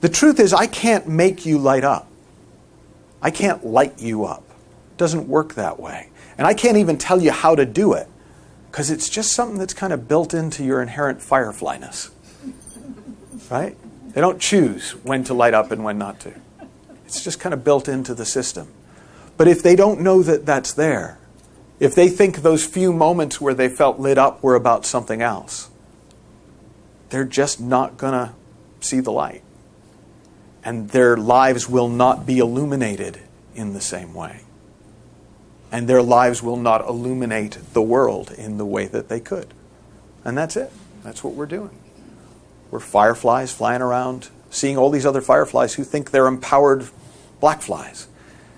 The truth is, I can't make you light up. I can't light you up. It doesn't work that way. And I can't even tell you how to do it, because it's just something that's kind of built into your inherent fireflyness. Right? They don't choose when to light up and when not to. It's just kind of built into the system. But if they don't know that that's there, if they think those few moments where they felt lit up were about something else, they're just not going to see the light. And their lives will not be illuminated in the same way. And their lives will not illuminate the world in the way that they could. And that's it. That's what we're doing. We're fireflies flying around, seeing all these other fireflies who think they're empowered black flies.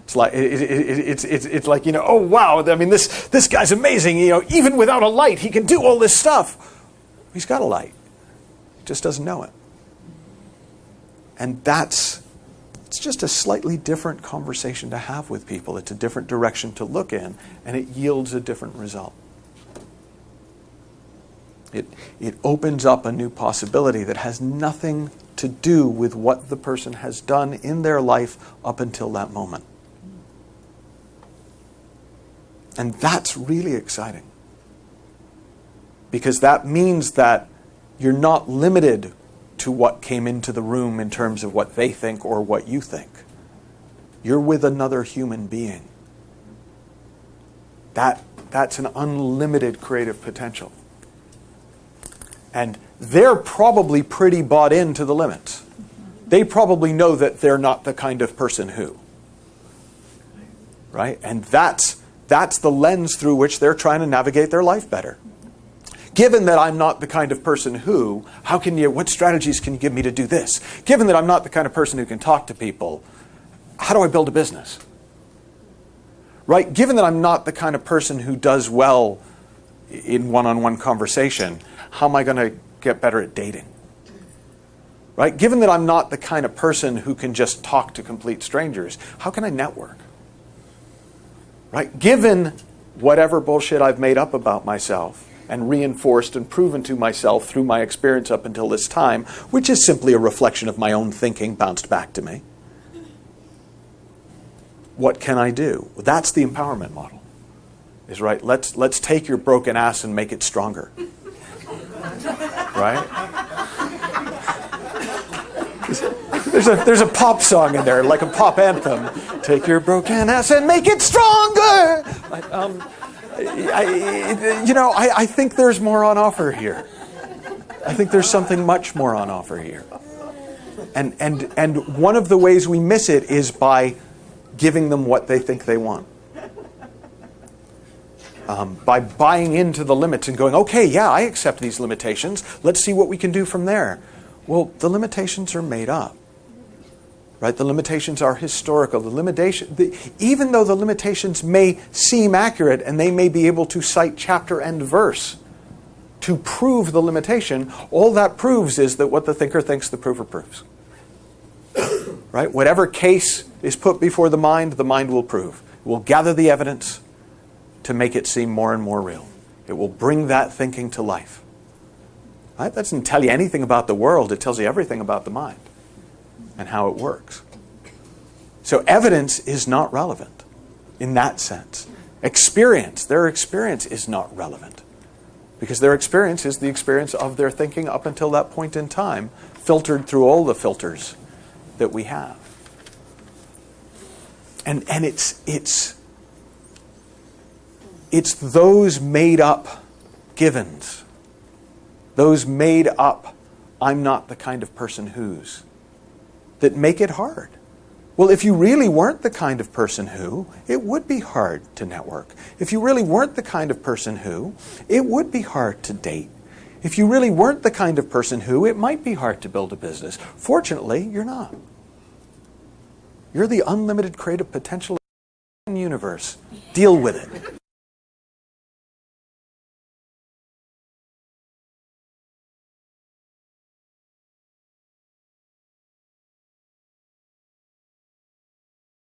It's like, it's like, oh wow, I mean this guy's amazing, even without a light, he can do all this stuff. He's got a light. He just doesn't know it. And it's just a slightly different conversation to have with people. It's a different direction to look in, and it yields a different result. It opens up a new possibility that has nothing to do with what the person has done in their life up until that moment. And that's really exciting. Because that means that you're not limited to what came into the room in terms of what they think or what you think. You're with another human being. That's an unlimited creative potential. And they're probably pretty bought into the limits. They probably know that they're not the kind of person who. Right? And that's the lens through which they're trying to navigate their life better. Given that I'm not the kind of person who, what strategies can you give me to do this? Given that I'm not the kind of person who can talk to people, how do I build a business? Right? Given that I'm not the kind of person who does well in one-on-one conversation, how am I going to get better at dating? Right? Given that I'm not the kind of person who can just talk to complete strangers, how can I network? Right? Given whatever bullshit I've made up about myself and reinforced and proven to myself through my experience up until this time, which is simply a reflection of my own thinking bounced back to me, what can I do? That's the empowerment model. Is right. Let's take your broken ass and make it stronger. Right? There's a pop song in there, like a pop anthem. Take your broken ass and make it stronger. I think there's more on offer here. I think there's something much more on offer here. And one of the ways we miss it is by giving them what they think they want. By buying into the limits and going, okay, yeah, I accept these limitations. Let's see what we can do from there. Well, the limitations are made up. Right? The limitations are historical. Even though the limitations may seem accurate and they may be able to cite chapter and verse to prove the limitation, all that proves is that what the thinker thinks, the prover proves. Right? Whatever case is put before the mind will prove. It will gather the evidence to make it seem more and more real. It will bring that thinking to life. Right? That doesn't tell you anything about the world. It tells you everything about the mind and how it works. So evidence is not relevant in that sense. Their experience is not relevant. Because their experience is the experience of their thinking up until that point in time, filtered through all the filters that we have. And it's those made up givens, those made up I'm not the kind of person who's, that make it hard. Well, if you really weren't the kind of person who, it would be hard to network. If you really weren't the kind of person who, it would be hard to date. If you really weren't the kind of person who, it might be hard to build a business. Fortunately, you're not. You're the unlimited creative potential of the universe. Deal with it.